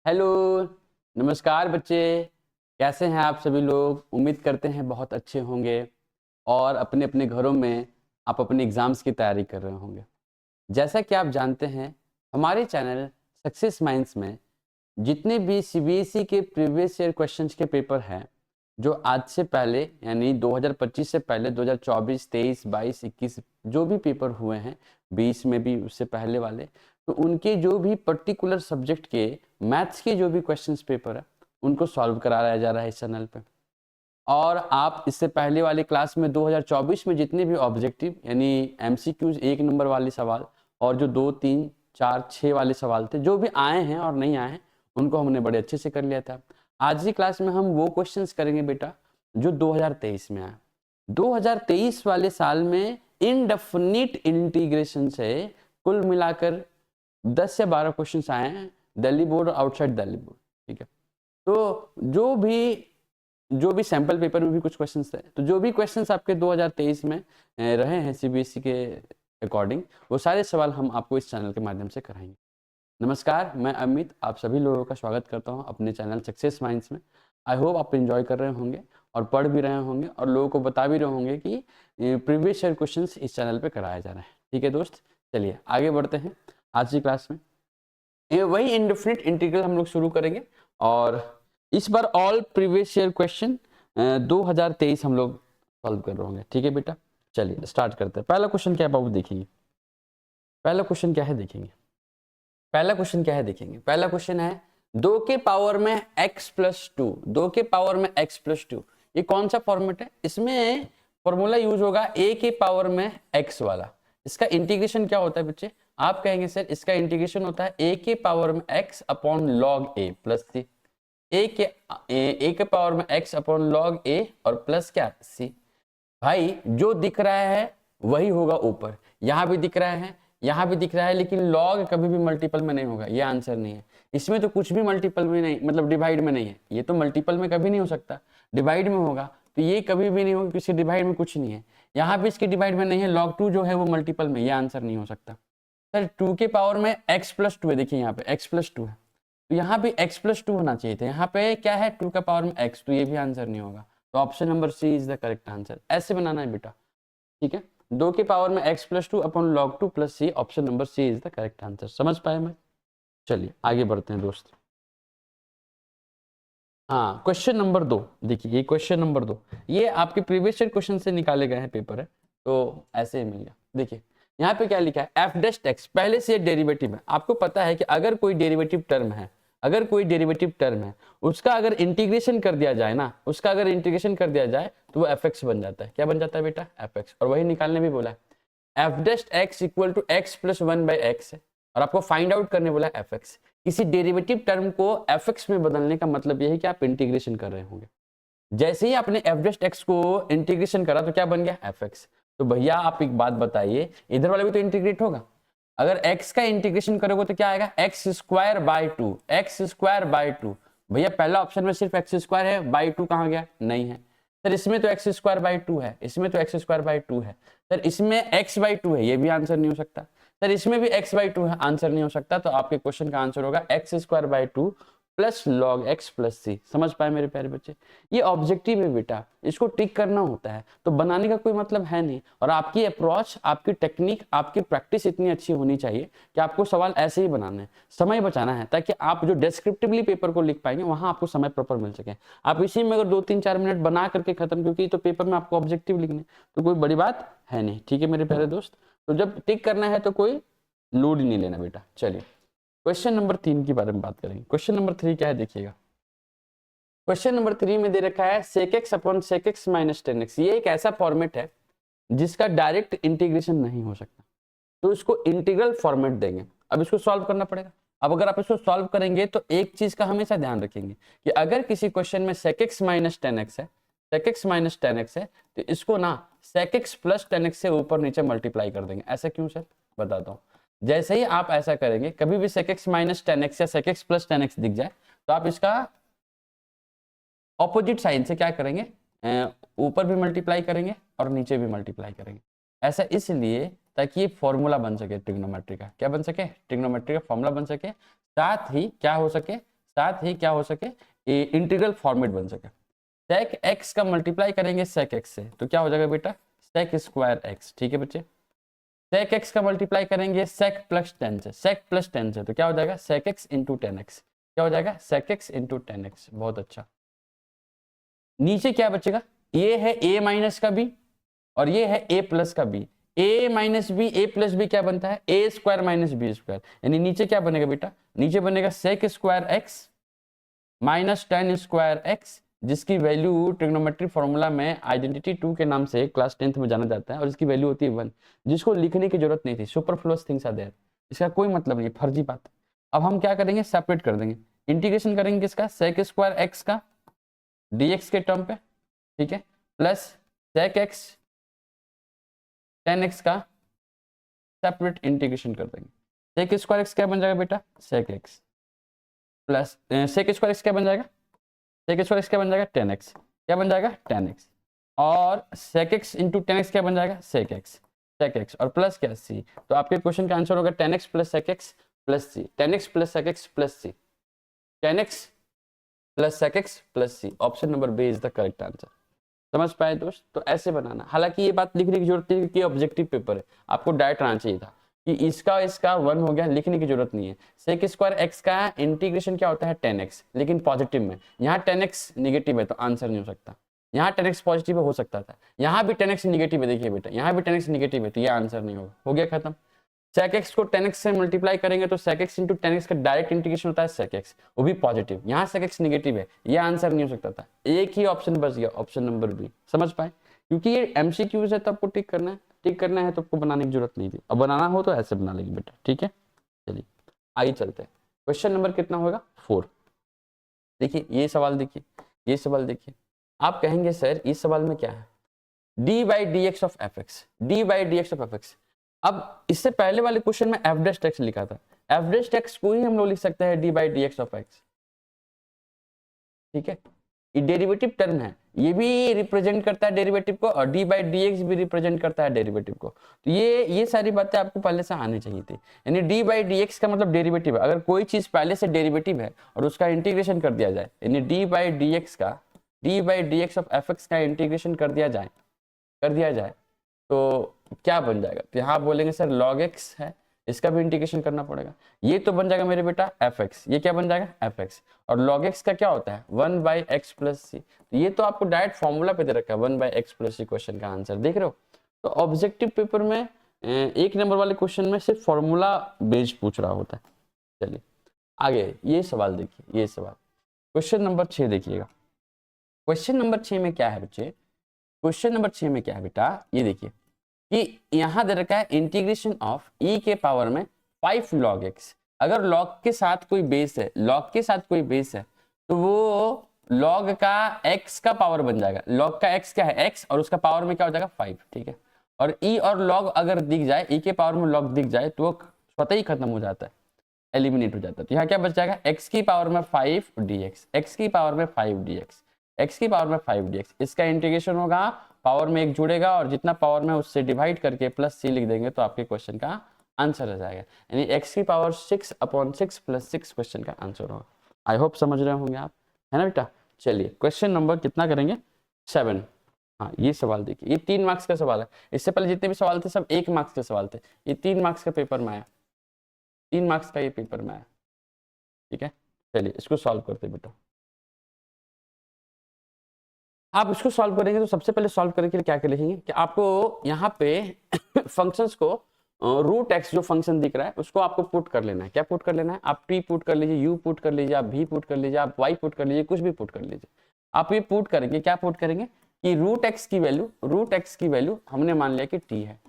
Hello, नमस्कार बच्चे। कैसे हैं आप सभी लोग? उम्मीद करते हैं बहुत अच्छे होंगे और अपने अपने घरों में आप अपने एग्ज़ाम्स की तैयारी कर रहे होंगे। जैसा कि आप जानते हैं, हमारे चैनल सक्सेस माइंड्स में जितने भी सीबीएसई के प्रीवियस ईयर क्वेश्चंस के पेपर हैं, जो आज से पहले यानी 2025 से पहले 2024, 23, 22, 21 जो भी पेपर हुए हैं, 20 में भी उससे पहले वाले, तो उनके जो भी पर्टिकुलर सब्जेक्ट के मैथ्स के जो भी क्वेश्चंस पेपर है, उनको सॉल्व कराया जा रहा है इस चैनल पे। और आप इससे पहले वाले क्लास में 2024 में जितने भी ऑब्जेक्टिव यानी एमसीक्यूज 1 नंबर वाले सवाल और जो 2, 3, 4, 6 वाले सवाल थे, जो भी आए हैं और नहीं आए हैं, उनको हमने बड़े अच्छे से कर लिया था। आज की क्लास में हम वो क्वेश्चंस करेंगे बेटा जो 2023 में आए। 2023 वाले साल में इनडेफिनिट इंटीग्रेशन से कुल मिलाकर 10 से 12 क्वेश्चंस आए हैं, दिल्ली बोर्ड और आउटसाइड दिल्ली बोर्ड। ठीक है, तो जो भी सैंपल पेपर में भी कुछ क्वेश्चंस थे, तो जो भी क्वेश्चंस आपके 2023 में रहे हैं सीबीएसई के अकॉर्डिंग, वो सारे सवाल हम आपको इस चैनल के माध्यम से कराएंगे। नमस्कार, मैं अमित आप सभी लोगों का स्वागत करता हूं अपने चैनल सक्सेस माइंड्स में। आई होप आप एंजॉय कर रहे होंगे और पढ़ भी रहे होंगे और लोगों को बता भी रहे होंगे कि प्रीवियस ईयर क्वेश्चंस इस चैनल पे कराया जा रहा है। ठीक है दोस्त, चलिए आगे बढ़ते हैं आज की क्लास में। वही इंडेफिनिट इंटीग्रल हम लोग शुरू करेंगे और इस बार ऑल प्रीवियस ईयर क्वेश्चन 2023 हम लोग सॉल्व कर रहे होंगे। ठीक है बेटा, चलिए स्टार्ट करते हैं। पहला क्वेश्चन क्या है बाबू देखेंगे। पहला क्वेश्चन क्या है देखेंगे। पहला क्वेश्चन क्या है देखेंगे। पहला क्वेश्चन है 2 के पावर में x प्लस 2। 2 के पावर में x प्लस 2, ये कौन सा फॉर्मेट है? इसमें फॉर्मूला यूज होगा a के पावर में x वाला। इसका इंटीग्रेशन क्या होता है बच्चे? आप कहेंगे सर इसका इंटीग्रेशन होता है a के पावर में x upon log a plus c। a के पावर में x अपॉन लॉग a और प्लस क्या c। भाई जो दिख रहा है वही होगा ऊपर, यहां भी दिख रहा है, यहां भी दिख रहा है, लेकिन लॉग कभी भी मल्टीपल में नहीं होगा। ये आंसर नहीं है। इसमें तो कुछ भी मल्टीपल में नहीं, मतलब डिवाइड में नहीं है। ये तो मल्टीपल में कभी नहीं हो सकता, डिवाइड में होगा। तो ये कभी भी नहीं होगा क्योंकि डिवाइड में कुछ नहीं है। यहाँ भी इसके डिवाइड में नहीं है। log 2 जो है वो मल्टीपल में, ये आंसर नहीं हो सकता। सर 2 के पावर में x प्लस 2 है, देखिए यहाँ पे x प्लस 2 है, तो यहाँ भी x प्लस 2 होना चाहिए था। यहाँ पे क्या है 2 का पावर में x, तो ये भी आंसर नहीं होगा। तो option number C is the correct answer. ऐसे बनाना है बेटा। ठीक है, 2 के पावर में x plus 2 upon log 2 plus C, option number C is the correct answer. समझ पाए मैं? चलिए आगे बढ़ते हैं दोस्त। हाँ, क्वेश्चन नंबर 2 देखिए, ये क्वेश्चन नंबर 2 ये आपके प्रीवियस ईयर क्वेश्चन से निकाले गए हैं पेपर है, तो ऐसे ही मिल गया। देखिए यहाँ पे क्या लिखा है, एफ डैश एक्स, पहले से डेरिवेटिव है। आपको पता है कि अगर कोई डेरिवेटिव टर्म है, अगर कोई डेरिवेटिव टर्म है, उसका अगर इंटीग्रेशन कर दिया जाए ना, उसका अगर इंटीग्रेशन कर दिया जाए तो वो एफ एक्स बन जाता है। क्या बन जाता है बेटा? F X. और वही निकालने भी बोला है, F dash X equal to X plus 1 by X है, और आपको फाइंड आउट करने बोला एफ एक्स। किसी डेरिवेटिव टर्म को एफ एक्स में बदलने का मतलब यह है कि आप इंटीग्रेशन कर रहे होंगे। जैसे ही आपने एफ डैश एक्स को इंटीग्रेशन करा तो क्या बन गया? F x. तो भैया आप एक बात बताइए, इधर वाले भी तो इंटीग्रेट होगा। अगर x का इंटीग्रेशन करोगे तो क्या आएगा? X square by 2, x square by 2। भैया पहला ऑप्शन में सिर्फ एक्स स्क्वायर है, बाई 2 कहाँ गया? नहीं है। सर इसमें तो एक्स स्क्वायर बाई 2 है, इसमें तो एक्स स्क्वायर बाई 2 है। सर इसमें एक्स बाई 2 है, ये भी आंसर नहीं हो सकता। सर इसमें भी एक्स बाई 2 है, आंसर नहीं हो सकता। तो आपके क्वेश्चन का आंसर होगा x square by 2 plus log x plus c. समझ पाए मेरे प्यारे बच्चे? ये ऑब्जेक्टिव है बेटा, इसको टिक करना होता है, तो बनाने का कोई मतलब है नहीं। और आपकी अप्रोच, आपकी टेक्निक, आपकी प्रैक्टिस इतनी अच्छी होनी चाहिए कि आपको सवाल ऐसे ही बनाने हैं, समय बचाना है, ताकि आप जो डिस्क्रिप्टिवली पेपर को लिख पाएंगे वहां आपको समय प्रॉपर मिल सके। आप इसी में अगर 2-3-4 मिनट बना करके खत्म, क्योंकि तो पेपर में आपको ऑब्जेक्टिव लिखने, तो कोई बड़ी बात है नहीं। ठीक है मेरे प्यारे दोस्त, तो जब टिक करना है तो कोई लोड ही नहीं लेना बेटा। चलिए क्वेश्चन नंबर 3 के बारे में बात करेंगे। क्वेश्चन नंबर 3 क्या है देखिएगा। क्वेश्चन नंबर 3 में दे रखा है sec x upon sec x minus 10x। ये एक ऐसा फॉर्मेट है जिसका डायरेक्ट इंटीग्रेशन नहीं हो सकता, तो इसको इंटीग्रल फॉर्मेट देंगे। अब इसको सॉल्व करना पड़ेगा। अब अगर आप इसको सॉल्व करेंगे तो एक चीज का हमेशा ध्यान रखेंगे कि अगर किसी क्वेश्चन में sec x माइनस 10x है, sec x माइनस 10x है, तो इसको ना sec x प्लस 10x से ऊपर नीचे मल्टीप्लाई कर देंगे। ऐसा क्यों सर? बताता हूँ। जैसे ही आप ऐसा करेंगे, कभी भी sec x माइनस 10x या sec x प्लस 10x दिख जाए, तो आप इसका ऑपोजिट साइन से क्या करेंगे? ऊपर भी मल्टीप्लाई करेंगे और नीचे भी मल्टीप्लाई करेंगे। ऐसा इसलिए ताकि ये फॉर्मूला बन सके ट्रिग्नोमेट्री का। क्या बन सके? ट्रिग्नोमेट्री का फॉर्मूला बन सके। साथ ही क्या हो सके? साथ ही क्या हो सके, इंटीग्रल फॉर्मेट बन सके। सेक एक्स का मल्टीप्लाई करेंगे सेक एक्स से तो क्या हो जाएगा बेटा, सेक स्क्वायर एक्स। ठीक है बच्चे, सेक एक्स का मल्टीप्लाई करेंगे सेक प्लस 10 से, सेक प्लस 10 से तो क्या हो जाएगा, सेक एक्स इंटू 10x। क्या हो जाएगा, सेक एक्स इंटू 10x। बहुत अच्छा। नीचे क्या बचेगा, ये है a माइनस का b और ये है a प्लस का b। a minus B, A plus B क्या बनता है, a square minus B square. यानी नीचे क्या बनेगा बेटा, नीचे बनेगा sec square X minus 10 square X, जिसकी वैल्यू ट्रिग्नोमेट्री फॉर्मूला में आइडेंटिटी 2 के नाम से क्लास 10th में जाना जाता है और इसकी वैल्यू होती है 1, जिसको लिखने की जरूरत नहीं थी। सुपरफ्लुअस थिंग्स आर देयर, इसका कोई मतलब नहीं, फर्जी बात। अब हम क्या करेंगे, सेपरेट कर देंगे, इंटीग्रेशन करेंगे किसका, सेक स्क्वायर एक्स का dx के टर्म पे, ठीक है, प्लस सेक एक्स 10x का सेपरेट इंटीग्रेशन कर देंगे। सेक स्क्वायर एक्स क्या बन जाएगा बेटा, sec X plus sec square X क्या बन जाएगा, सेक स्क्वायर एक्स क्या बन जाएगा, 10x। क्या बन जाएगा, 10x। और सेक एक्स इंटू 10x क्या बन जाएगा, सेक एक्स और प्लस क्या, c। तो आपके क्वेश्चन का आंसर होगा 10x plus sec X plus c, 10x plus sec X plus c, 10x plus sec X plus c। Option number B is the correct answer. समझ पाए दोस्त, तो ऐसे बनाना। हालांकि ये बात लिखने की जरूरत नहीं कि ऑब्जेक्टिव पेपर है, आपको डायरेक्ट आना चाहिए था कि इसका 1 हो गया, लिखने की जरूरत नहीं है। सेक स्क्वायर एक्स का इंटीग्रेशन क्या होता है, 10x, लेकिन पॉजिटिव में। यहाँ 10x निगेटिव है तो आंसर नहीं हो सकता, यहाँ 10x पॉजिटिव हो सकता था, यहाँ भी 10x निगेटिव है, देखिए बेटा यहाँ भी 10x निगेटिव है, तो ये आंसर नहीं होगा। हो गया खत्म। सेक एक्स को 10x से मल्टीप्लाई करेंगे तो सेक एक्स इंटू 10x का डायरेक्ट इंटीग्रेशन होता है सेक एक्स, वो भी पॉजिटिव। यहाँ सेक एक्स निगेटिव है, ये आंसर नहीं हो सकता था। एक ही ऑप्शन बच गया, ऑप्शन नंबर बी। समझ पाए, क्योंकि ये एमसीक्यूज है तो आपको टिक करना है, टिक करना है तो आपको बनाने की जरूरत नहीं थी। अब बनाना हो तो ऐसे बना लेंगे बेटा, ठीक है। चलिए आइए चलते हैं, क्वेश्चन नंबर कितना होगा, 4। देखिए ये सवाल, देखिए ये सवाल देखिए, आप कहेंगे सर इस सवाल में क्या है, D by D x of F x, D by D x of F x. अब इससे पहले वाले क्वेश्चन में एफ डैश एक्स लिखा था, एफ डैश एक्स को ही हम लोग लिख सकते हैं D by D x of x, ठीक है। ये डेरिवेटिव टर्म है, ये भी रिप्रेजेंट करता है डेरिवेटिव को और डी बाई डी एक्स भी रिप्रेजेंट करता है डेरिवेटिव को। तो ये सारी बातें आपको पहले से आनी चाहिए थी। यानी डी बाई डी एक्स का मतलब डेरिवेटिव है, अगर कोई चीज पहले से डेरिवेटिव है और उसका इंटीग्रेशन कर दिया जाए, यानी डी बाई डी एक्स का, D by D x of F x का इंटीग्रेशन कर दिया जाए तो क्या बन जाएगा। तो यहाँ बोलेंगे सर log x है, इसका भी इंटीग्रेशन करना पड़ेगा, ये तो बन जाएगा मेरे बेटा fx, ये क्या बन जाएगा fx। और log x का क्या होता है 1 बाई एक्स प्लस सी, तो ये तो आपको डायरेक्ट फॉर्मूला पे दे रखा है 1 by X plus C. Question का आंसर देख रहे हो। तो ऑब्जेक्टिव पेपर में 1 नंबर वाले क्वेश्चन में सिर्फ फॉर्मूला बेस्ड पूछ रहा होता है। चलिए आगे ये सवाल देखिए, ये सवाल क्वेश्चन नंबर 6 देखिएगा। क्वेश्चन नंबर 6 में क्या है बच्चे, क्वेश्चन नंबर 6 में क्या है बेटा, ये देखिए कि यहाँ दे रखा है इंटीग्रेशन ऑफ e के पावर में 5 log x। अगर log के साथ कोई बेस है, log के साथ कोई बेस है तो वो log का x का पावर बन जाएगा। log का x क्या है, x, और उसका पावर में क्या हो जाएगा 5, ठीक है। और e और log अगर दिख जाए, e के पावर में log दिख जाए तो वो स्वतः ही खत्म हो जाता है, एलिमिनेट हो जाता है। तो यहाँ क्या बच जाएगा, x की पावर में 5 dx, x की पावर में 5 dx, x की पावर में 5 dx। इसका इंटीग्रेशन होगा, पावर में 1 जुड़ेगा और जितना पावर में उससे डिवाइड करके प्लस सी लिख देंगे तो आपके क्वेश्चन का आंसर आ जाएगा। यानी x की पावर 6/6 प्लस 6 क्वेश्चन का आंसर होगा। आई होप समझ रहे होंगे आप, है ना बेटा। चलिए क्वेश्चन नंबर कितना करेंगे, 7। हाँ ये सवाल देखिए, ये 3 मार्क्स का सवाल है। इससे पहले जितने भी सवाल थे सब 1 मार्क्स के सवाल थे, ये 3 मार्क्स का पेपर में आया, 3 मार्क्स का ये पेपर में आया, ठीक है। चलिए इसको सॉल्व करते बेटा। आप इसको सॉल्व करेंगे तो सबसे पहले सॉल्व करने के लिए क्या क्या लिखेंगे कि आपको यहाँ पे फंक्शंस को रूट एक्स जो फंक्शन दिख रहा है उसको आपको पुट कर लेना है। क्या पुट कर लेना है, आप टी पुट कर लीजिए, यू पुट कर लीजिए, आप भी पुट कर लीजिए, आप वाई पुट कर लीजिए, कुछ भी पुट कर लीजिए। आप ये पुट करेंगे, क्या पुट करेंगे कि रूट एक्स की वैल्यू हमने मान लिया कि टी है,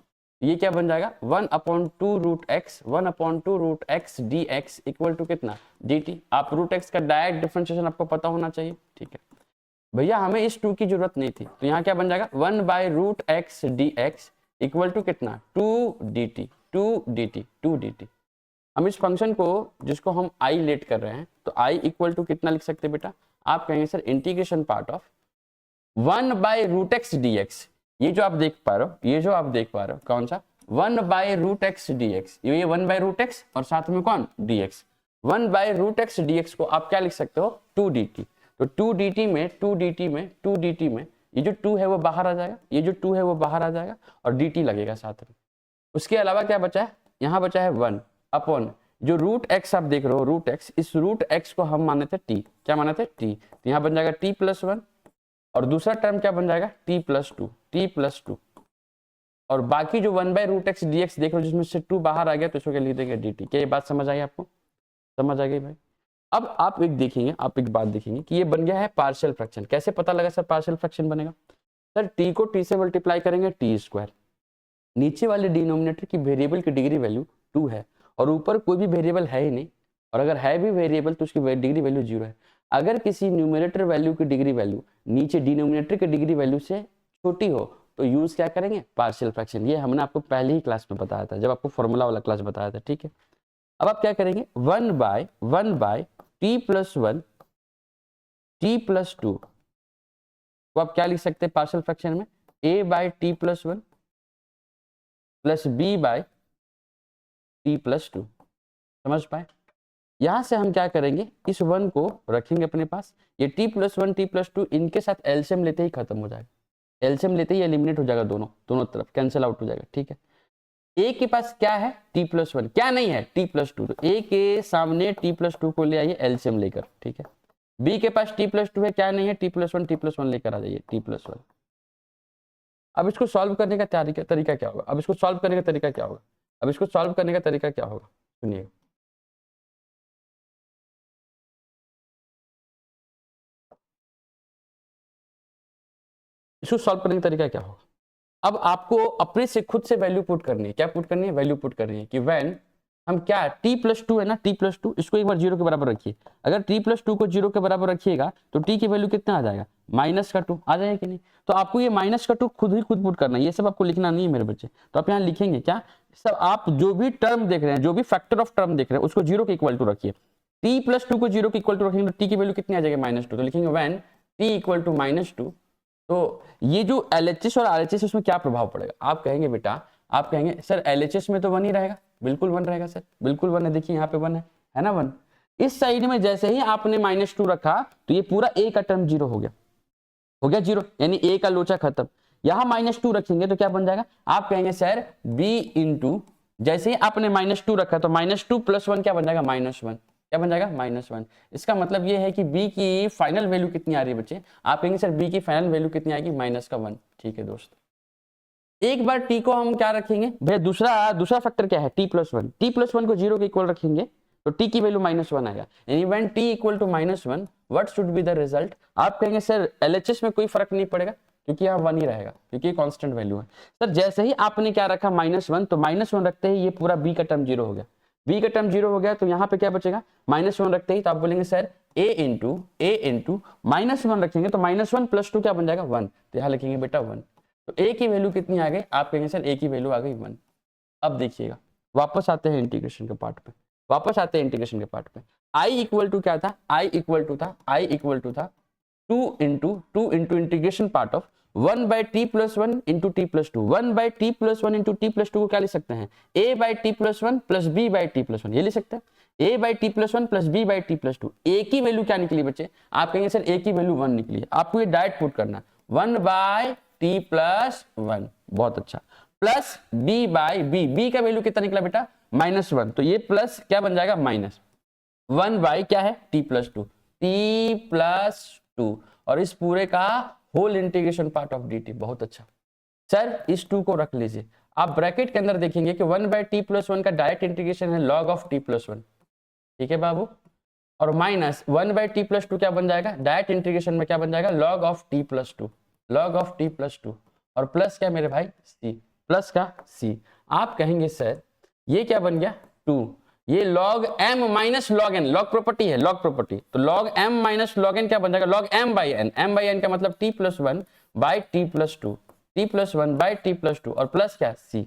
ये क्या बन जाएगा 1/2 root X, 1/2 root X D X equal to कितना डी टी। आप रूट एक्स का डायरेक्ट डिफरेंशिएशन आपको पता होना चाहिए, ठीक है भैया, हमें इस 2 की जरूरत नहीं थी। तो यहाँ क्या बन जाएगा 1 by root X D X equal to कितना 2 dt। हम इस फंक्शन को जिसको हम i लेट कर रहे हैं तो i इक्वल टू कितना लिख सकते हैं बेटा, आप कहेंगे sir integration part of 1 by root X D X. ये जो आप देख पा रहे हो, कौन सा 1 by root X D X, ये 1 बाई रूट एक्स और साथ में कौन D X. 1 by root X D X को आप क्या लिख सकते हो 2 dt। तो 2 dt में 2 dt में 2 dt में ये जो 2 है वो बाहर आ जाएगा, ये जो 2 है वो बाहर आ जाएगा और dt लगेगा साथ में। उसके अलावा क्या बचा है, यहाँ बचा है 1 अपॉन जो रूट एक्स आप देख रहे हो, रूट एक्स, इस रूट एक्स को हम माने थे t, क्या माने थे t, तो यहाँ बन जाएगा t प्लस 1 और दूसरा टर्म क्या बन जाएगा t प्लस 2, t प्लस 2 और बाकी जो 1 by root X D X देख रहे हो जिसमें से 2 बाहर आ गया तो इसको क्या लिख देंगे dt। क्या ये बात समझ आई आपको, समझ आ गई भाई। अब आप एक देखेंगे, आप एक बात देखेंगे कि ये बन गया है पार्शियल फ्रैक्शन। कैसे पता लगा सर पार्शियल फ्रैक्शन बनेगा, सर t को t से मल्टीप्लाई करेंगे t स्क्वायर, नीचे वाले डिनोमिनेटर की वेरिएबल की डिग्री वैल्यू 2 है और ऊपर कोई भी वेरिएबल है ही नहीं, और अगर है भी वेरिएबल तो उसकी डिग्री वैल्यू 0 है। अगर किसी न्यूमरेटर वैल्यू की डिग्री वैल्यू नीचे डिनोमिनेटर की डिग्री वैल्यू से छोटी हो तो यूज क्या करेंगे, पार्शियल फ्रैक्शन। ये हमने आपको पहले ही क्लास में बताया था जब आपको फॉर्मूला वाला क्लास बताया था, ठीक है। अब आप क्या करेंगे, 1 by T plus 1 T plus 2 को आप क्या लिख सकते हैं पार्शियल फ्रैक्शन में, a बाय टी प्लस 1 प्लस बी बाय टी प्लस 2। समझ पाए। यहां से हम क्या करेंगे, इस 1 को रखेंगे अपने पास, ये t प्लस 1 टी प्लस 2 इनके साथ एलसीएम लेते ही खत्म हो जाएगा, एलसीएम लेते ही एलिमिनेट हो जाएगा, दोनों तरफ कैंसिल आउट हो जाएगा, ठीक है। a के पास क्या है t प्लस 1, क्या नहीं है t प्लस 2, तो a के सामने t प्लस 2 को ले आइए एलसीएम लेकर, ठीक है। b के पास t प्लस 2 है, क्या नहीं है t प्लस 1 लेकर आ जाइए t प्लस 1। अब इसको सॉल्व करने का तरीका क्या होगा, अब इसको सॉल्व करने का तरीका क्या होगा, अब इसको सॉल्व करने का तरीका क्या होगा, सुनिएगा। इसको सॉल्व करने का तरीका क्या होगा, अब आपको अपने से खुद से वैल्यू पुट करनी है, क्या पुट करनी है, वैल्यू पुट करनी है कि व्हेन हम क्या t प्लस 2 है ना, t प्लस 2 इसको एक बार 0 के बराबर रखिए। अगर t प्लस 2 को 0 के बराबर रखिएगा तो t की वैल्यू कितना आ जाएगा, माइनस का 2 आ जाएगा कि नहीं। तो आपको ये माइनस का 2 खुद पुट करना है, ये सब आपको लिखना नहीं है मेरे बच्चे। तो आप यहाँ लिखेंगे क्या, सब आप जो भी टर्म देख रहे हैं, जो भी फैक्टर ऑफ टर्म देख रहे हैं उसको 0 के इक्वल टू रखिए। t प्लस 2 को 0 के इक्वल टू रखेंगे तो t की वैल्यू कितनी आ जाएगी, -2। तो लिखेंगे व्हेन t इक्वल टू -2। तो ये जो LHS और RHS उसमें क्या प्रभाव पड़ेगा, आप कहेंगे बेटा, आप कहेंगे सर LHS में तो 1 ही रहेगा, बिल्कुल 1 रहेगा सर, बिल्कुल 1 है, देखिए यहाँ पे 1 है ना 1। इस साइड में जैसे ही आपने -2 रखा तो ये पूरा a का टर्म 0 हो गया 0, यानी a का लोचा खत्म। यहाँ -2 रखेंगे तो क्या बन जाएगा, आप कहेंगे सर b इंटू, जैसे ही आपने -2 रखा तो -2 प्लस 1 क्या बन जाएगा, -1, क्या बन जाएगा, -1। इसका मतलब ये है कि b की फाइनल वैल्यू कितनी आ रही है बच्चे, आप कहेंगे सर b की फाइनल वैल्यू कितनी आएगी, -1, ठीक है दोस्त। एक बार t को हम क्या रखेंगे भैया, दूसरा फैक्टर क्या है, t प्लस 1, t प्लस 1 को 0 के इक्वल रखेंगे तो t की वैल्यू -1 आएगा, यानी when t equal to -1 what should be the result. आप कहेंगे सर LHS में कोई फर्क नहीं पड़ेगा क्योंकि यहाँ 1 ही रहेगा, क्योंकि ये कांस्टेंट वैल्यू है। सर जैसे ही आपने क्या रखा -1, तो -1 रखते ही ये पूरा b का टर्म 0 हो गया, b का टर्म 0 हो गया तो यहाँ पे क्या बचेगा, -1 रखते ही तो आप बोलेंगे सर a इंटू -1 रखेंगे तो -1 प्लस 2 क्या बन जाएगा, 1। तो यहाँ लिखेंगे बेटा 1। तो a की वैल्यू कितनी आ गई, आप कहेंगे सर a की वैल्यू आ गई 1। अब देखिएगा, वापस आते हैं इंटीग्रेशन के पार्ट पे, i इक्वल टू क्या था, i इक्वल टू था 2 into integration part of 1 by T plus 1 into T plus 2, 1 by T plus 1 into T plus 2 को क्या लिख सकते हैं, a by T plus 1 plus b by T plus 1, ये लिख सकते हैं, a by T plus 1 plus b by T plus 2। a की वैल्यू क्या निकली बच्चे, आप कहेंगे सर a की वैल्यू 1 निकली है, आपको ये डायरेक्ट पुट करना, 1 बाई टी प्लस 1, बहुत अच्छा, प्लस b बाई b का वैल्यू कितना निकला बेटा, -1, तो ये प्लस क्या बन जाएगा, -1 बाई क्या है, t प्लस 2, t प्लस 2, और इस पूरे का whole integration part of dt। बहुत अच्छा सर, इस 2 को रख लीजिए, आप ब्रैकेट के अंदर देखेंगे कि 1 बाई टी प्लस 1 का डायरेक्ट इंटीग्रेशन है log ऑफ t प्लस 1, ठीक है बाबू, और माइनस 1 बाई टी प्लस 2 क्या बन जाएगा, डायरेक्ट इंटीग्रेशन में क्या बन जाएगा, log ऑफ t प्लस 2, और प्लस क्या मेरे भाई, c, प्लस का c। आप कहेंगे सर ये क्या बन गया 2, ये log m minus log n, log property है, log प्रॉपर्टी, तो log m minus log n क्या बन जाएगा, log m बाई n का मतलब t plus 1 by T plus 2, t plus 1 by T plus 2, और प्लस क्या c।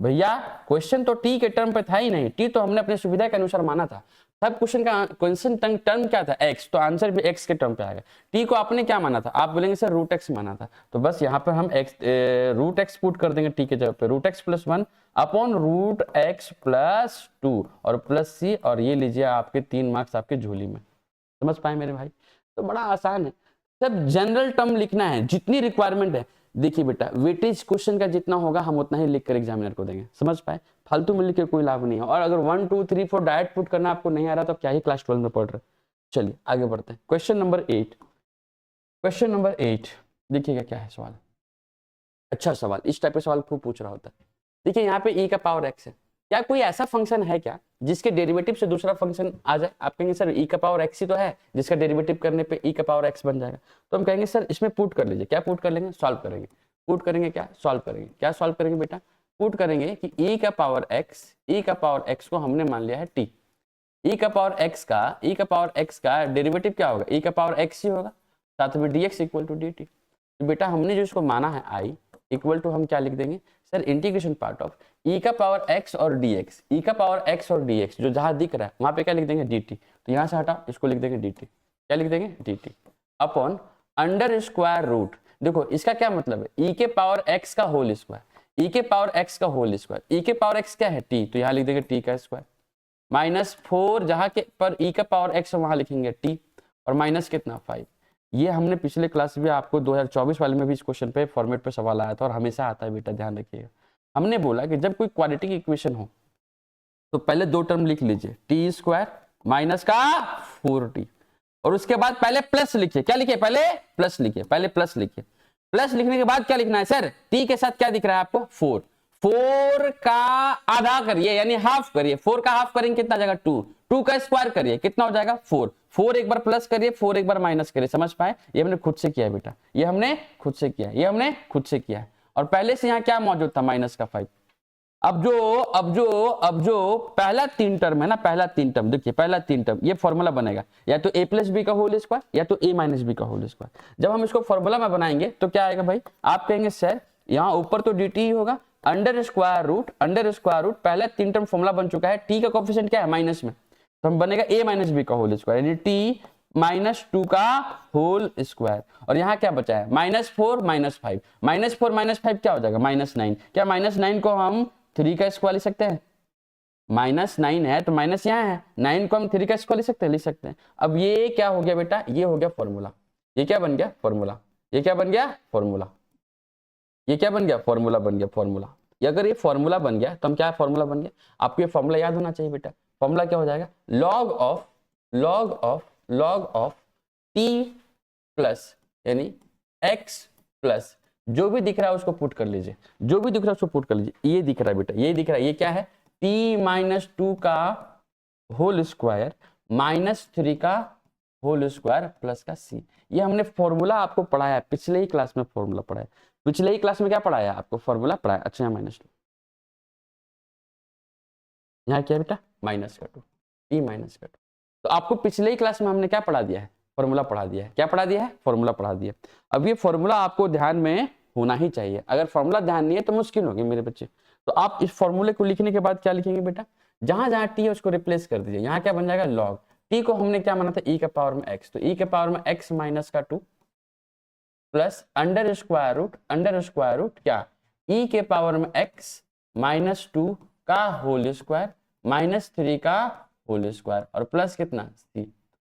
भैया क्वेश्चन तो टी के टर्म पे था ही नहीं, टी तो हमने अपने सुविधा के अनुसार माना था। सब क्वेश्चन का क्वेश्चन टर्म क्या था, एक्स, तो आंसर भी एक्स के टर्म पे आएगा। टी को आपने क्या माना था, आप बोलेंगे सर रूट एक्स माना था, तो बस यहाँ पर हम एक्स रूट एक्स पुट कर देंगे टी के जगह पे, root X plus 1 upon root X plus 2 और प्लस सी, और ये लीजिए आपके 3 मार्क्स आपके झोली में। समझ पाए मेरे भाई? तो बड़ा आसान है, सब जनरल टर्म लिखना है, जितनी रिक्वायरमेंट है। देखिए बेटा, वेटेज क्वेश्चन का जितना होगा हम उतना ही लिख कर एग्जामिनर को देंगे। समझ पाए? फालतू में लिख के कोई लाभ नहीं है। और अगर 1 2 3 4 डायरेक्ट पुट करना आपको नहीं आ रहा तो क्या ही क्लास 12 में पढ़ रहे। चलिए आगे बढ़ते हैं। क्वेश्चन नंबर 8, क्वेश्चन नंबर 8 देखिएगा क्या है सवाल। अच्छा सवाल, इस टाइप का सवाल खूब पूछ रहा होता है। देखिए यहाँ पे e का पावर x है, क्या कोई ऐसा फंक्शन है क्या जिसके डेरिवेटिव से दूसरा फंक्शन आ जाए? आप कहेंगे सर e का पावर x ही तो है जिसका डेरिवेटिव करने पे e का पावर x बन जाएगा। तो हम कहेंगे सर इसमें पुट कर लीजिए। क्या पुट कर लेंगे? सॉल्व करेंगे। पुट करेंगे क्या? सॉल्व करेंगे। क्या सॉल्व करेंगे बेटा? पुट करेंगे कि e का पावर x को हमने मान लिया है t। e का पावर x का डेरिवेटिव क्या होगा? e का पावर x ही होगा, साथ में dx इक्वल टू dt। तो बेटा हमने जो इसको माना है i इक्वल टू, हम क्या लिख देंगे sir, integration part of e का पावर x और dx, e का पावर x और dx जो जहां दिख रहा है वहां पे क्या लिख देंगे dt। तो यहां से हटा, इसको लिख देंगे dt। क्या लिख देंगे? dt upon under square root. देखो इसका क्या मतलब है, e के पावर x का होल स्क्वायर, e के पावर x का होल स्क्वायर, e के पावर x क्या है t, तो यहां लिख देंगे t का स्क्वायर, माइनस 4 जहां के पर e का पावर x वहां लिखेंगे t, और माइनस कितना 5। ये हमने पिछले क्लास में आपको 2024 वाले में भी इस क्वेश्चन पे फॉर्मेट पे सवाल आया था और हमेशा आता है बेटा, ध्यान रखिएगा। हमने बोला कि जब कोई क्वाड्रेटिक इक्वेशन हो तो पहले 2 टर्म लिख लीजिए, टी स्क्वायर माइनस का 4t, और उसके बाद पहले प्लस लिखिए। क्या लिखिए? पहले प्लस लिखिए, पहले प्लस लिखिए। प्लस लिखने के बाद क्या लिखना है सर? टी के साथ क्या दिख रहा है आपको? 4। 4 का आधा करिए यानी हाफ करिए, 4 का हाफ करेंगे कितना जाएगा? 2। 2 का स्क्वायर करिए कितना हो जाएगा? 4। 4 एक बार प्लस करिए, 4 एक बार माइनस करिए। समझ पाए? ये हमने खुद से किया बेटा, ये हमने खुद से किया, ये हमने खुद से किया है। और पहले से यहाँ क्या मौजूद था? माइनस का 5। अब जो पहला 3 टर्म है ना, पहला 3 टर्म देखिए, पहला 3 टर्म ये फॉर्मूला बनेगा या तो a प्लस बी का होल स्क्वायर या तो a माइनस बी का होल स्क्वायर। जब हम इसको फॉर्मूला में बनाएंगे तो क्या आएगा भाई? आप कहेंगे सर यहाँ ऊपर तो dt ही होगा, अंडर स्क्वायर रूट पहला 3 टर्म फॉर्मूला बन चुका है, t का कोफिशिएंट क्या है? माइनस में, तो हम बनेगा a माइनस बी का होल स्क्वायर यानी t माइनस 2 का होल स्क्वायर। और यहाँ क्या बचा है? माइनस 4 माइनस 5, माइनस 4 माइनस 5 क्या हो जाएगा? माइनस 9। क्या माइनस 9 को हम 3 का स्क्वायर लिख सकते हैं? माइनस 9 है तो माइनस यहाँ है, 9 को हम 3 का स्क्वायर लिख सकते हैं, लिख सकते हैं। अब ये क्या हो गया बेटा? ये हो गया फॉर्मूला। ये क्या बन गया? फॉर्मूला। ये क्या बन गया? फॉर्मूला। ये क्या बन गया? फॉर्मूला बन गया, फॉर्मूला। अगर ये फॉर्मूला बन गया तो हम क्या फॉर्मूला बन गया? आपको ये फॉर्मूला याद होना चाहिए बेटा। फॉर्मूला क्या हो जाएगा? लॉग ऑफ टी प्लस यानी x प्लस जो भी दिख रहा है उसको पुट कर लीजिए, जो भी दिख रहा है उसको पुट कर लीजिए। ये दिख रहा है बेटा, ये दिख रहा है, ये क्या है? t माइनस 2 का होल स्क्वायर माइनस 3 का होल स्क्वायर प्लस का c। ये हमने फॉर्मूला आपको पढ़ाया है, पिछले ही क्लास में फॉर्मूला पढ़ाया, पिछले ही क्लास में क्या पढ़ाया आपको? फॉर्मूला पढ़ाया। अच्छा यहाँ माइनस 2, यहाँ क्या है बेटा? माइनस का 2, t माइनस का 2। तो आपको पिछले ही क्लास में हमने क्या पढ़ा दिया है? फॉर्मूला पढ़ा दिया है। क्या पढ़ा दिया है? फॉर्मूला पढ़ा दिया। अब ये फॉर्मूला आपको ध्यान में होना ही चाहिए, अगर फॉर्मूला ध्यान नहीं है तो मुश्किल होगी मेरे बच्चे। तो आप इस फॉर्मूले को लिखने के बाद क्या लिखेंगे बेटा? जहां जहां टी है उसको रिप्लेस कर दीजिए। यहाँ क्या बन जाएगा? लॉग टी को हमने क्या माना था? e के पावर में x, तो e के पावर में x माइनस का 2 प्लस अंडर स्क्वायर रूट क्या? e के पावर में x माइनस 2 का होल स्क्वायर माइनस 3 का होल स्क्वायर और प्लस कितना? c।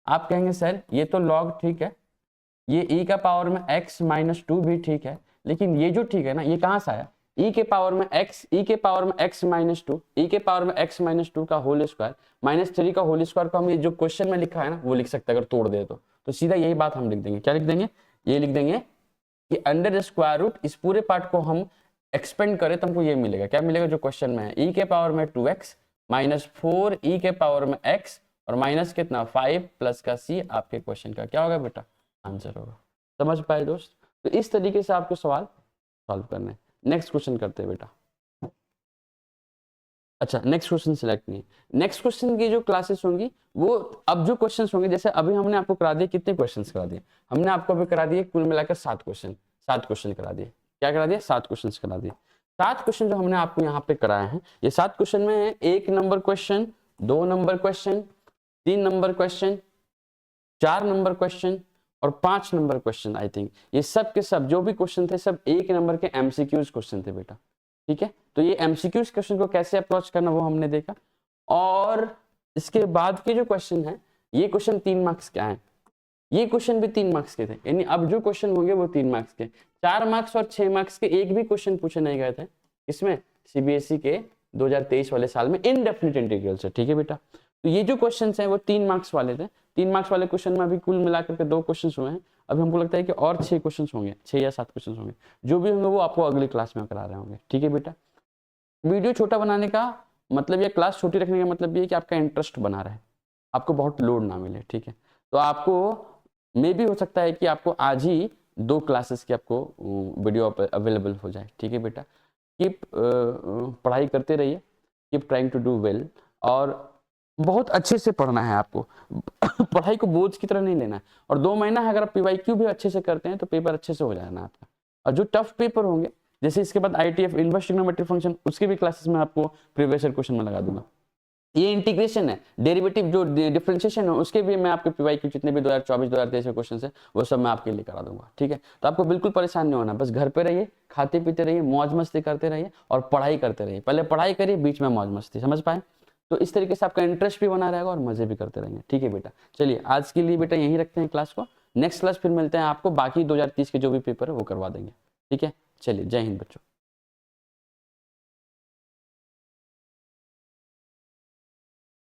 आप कहेंगे सर ये तो लॉग ठीक है, ये e का पावर में x माइनस 2 भी ठीक है, लेकिन ये जो ठीक है ना, ये कहां से आया? e के पावर में x माइनस 2, e के पावर में x माइनस 2 का होल स्क्वायर माइनस 3 का होल स्क्वायर को हम ये जो क्वेश्चन में लिखा है ना वो लिख सकते हैं, अगर तोड़ दे तो सीधा यही बात हम लिख देंगे। क्या लिख देंगे? ये लिख देंगे कि अंडर स्क्वायर रूट इस पूरे पार्ट को हम एक्सपेंड करें तो हमको ये मिलेगा। क्या मिलेगा? जो क्वेश्चन में है, e के पावर में 2x माइनस 4 e के पावर में x और माइनस कितना 5 प्लस का c आपके क्वेश्चन का क्या होगा बेटा? आंसर होगा। समझ पाए दोस्त? तो इस तरीके से आपको सवाल सॉल्व करना है। नेक्स्ट क्वेश्चन करते हैं बेटा। अच्छा नेक्स्ट क्वेश्चन सिलेक्ट नहीं, नेक्स्ट क्वेश्चन की जो क्लासेस होंगी वो अब जो क्वेश्चंस होंगे, जैसे अभी हमने आपको करा दिए, कितने क्वेश्चंस करा दिए? हमने आपको अभी करा दिए कुल मिलाकर 7 क्वेश्चन करा दिए। क्या करा दिए? 7 क्वेश्चंस करा दिए। 7 क्वेश्चन जो हमने आपको यहाँ पे कराए हैं, ये 7 क्वेश्चन में 1 number question, 2 number question, 3 number question, 4 number question और 5 नंबर क्वेश्चन, आई थिंक ये सब के सब जो भी क्वेश्चन थे सब 1 नंबर के एमसीक्यूज क्वेश्चन थे बेटा। ठीक है, तो ये एमसीक्यूज क्वेश्चन को कैसे अप्रोच करना वो हमने देखा। और इसके बाद के जो क्वेश्चन है, ये क्वेश्चन 3 मार्क्स के आए, ये क्वेश्चन भी 3 मार्क्स के थे, यानी अब जो क्वेश्चन होंगे वो 3 मार्क्स के। 4 मार्क्स और 6 मार्क्स के एक भी क्वेश्चन पूछे नहीं गए थे इसमें, सीबीएसई के 2023 वाले साल में इनडेफिनिट इंटीग्रल से। ठीक है बेटा, तो ये जो क्वेश्चन हैं वो 3 मार्क्स वाले थे। 3 मार्क्स वाले क्वेश्चन में अभी कुल मिलाकर के 2 क्वेश्चन हुए हैं। अभी हमको लगता है कि और 6 क्वेश्चन होंगे, 6 या 7 क्वेश्चन होंगे, जो भी होंगे वो आपको अगली क्लास में करा रहे होंगे। ठीक है बेटा, वीडियो छोटा बनाने का मतलब या क्लास छोटी रखने का मतलब ये है कि आपका इंटरेस्ट बना रहे, आपको बहुत लोड ना मिले। ठीक है, तो आपको मे भी हो सकता है कि आपको आज ही 2 क्लासेस की आपको वीडियो अवेलेबल हो जाए। ठीक है बेटा, कीप पढ़ाई करते रहिए, keep trying to do well, और बहुत अच्छे से पढ़ना है आपको पढ़ाई को बोझ की तरह नहीं लेना है। और 2 महीना है, अगर आप पीवाईक्यू भी अच्छे से करते हैं तो पेपर अच्छे से हो जाएगा आपका। और जो टफ पेपर होंगे, जैसे इसके बाद आईटीएफ इनवर्स ट्रिग्नोमेट्री फंक्शन, उसके भी क्लासेस में आपको प्रीवियस ईयर क्वेश्चन में लगा दूंगा। ये इंटीग्रेशन है, डेरिवेटिव जो डिफरेंशिएशन है, उसके भी मैं आपके पीवाईक्यू जितने भी 2024 2023 के क्वेश्चन है वो सब मैं आपके लिए करा दूंगा। ठीक है, तो आपको बिल्कुल परेशान नहीं होना, बस घर पे रहिए, खाते पीते रहिए, मौज मस्ती करते रहिए और पढ़ाई करते रहिए। पहले पढ़ाई करिए, बीच में मौज मस्ती, समझ पाए? तो इस तरीके से आपका इंटरेस्ट भी बना रहेगा और मजे भी करते रहेंगे। ठीक है बेटा, चलिए आज के लिए बेटा यहीं रखते हैं क्लास को, नेक्स्ट क्लास फिर मिलते हैं, आपको बाकी 2030 के जो भी पेपर है वो करवा देंगे। ठीक है, चलिए जय हिंद बच्चों।